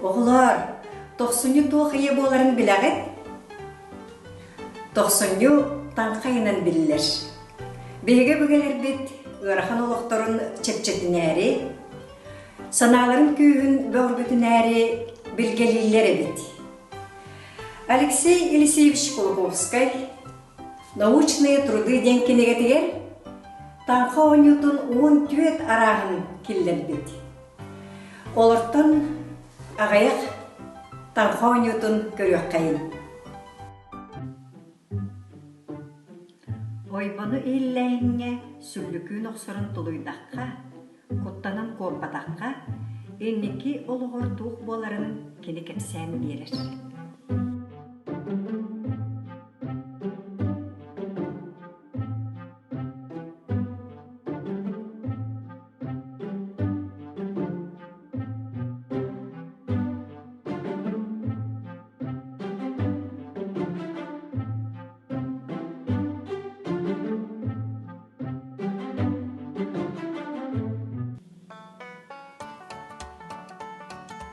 Oğlar, 90'yu tuğ eye boların biləğit. 90'yu tankayınan bilirler. Bege bügeler bit, ırahan oluktorun çepçetinəri, sanaların köyün börgütünəri bilgelilere bit. Алексей Елисеевич Колоковский научные труды денкенегетигер танха онютун 10 түйет арағын киллер бит. Олортон ағаяқ танха онютун көрөк кайын. Ойбаны илләйінне сүллікін оқсырын тұлуйдаққа, құттанан корпатаққа, еннеки олығыр туқ боларын кені кепсән берір.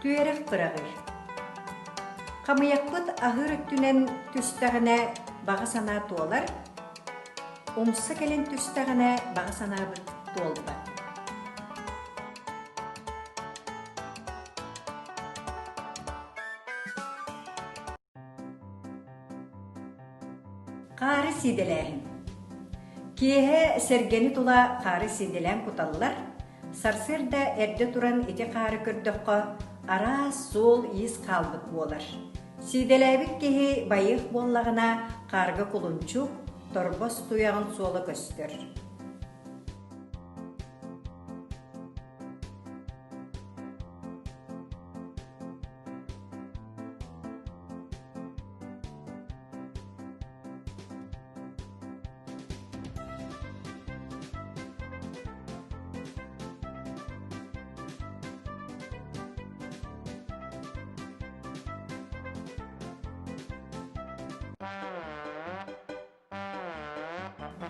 Түйерек қырағыр. Қамыяқпыт ағыр өттінен түстіғіне баға сана туалар, омсы келен түстіғіне баға сана бұт туалба. Қары сиделәйін. Кейе сәргені тула қары сиделәйін құталылар, сарсырда әрді туран еті қары көрдіққа арас сол ес қалбыт болар. Сиделәбік кеге байық боллағына қарғы құлынчук, торбос туяғын солы көстір.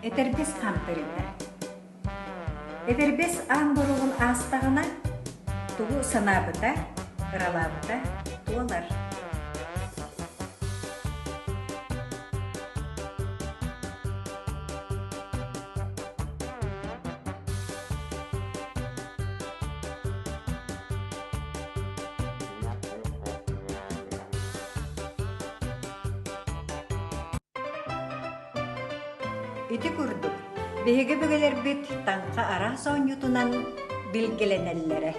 Этербес қамтырында. Этербес аңбыруғын астағына туғы санабыта, ыралабыта туалар. Ити күрдік. Беге бөгелер бит танқа ара соң ютунан білгеленеллері.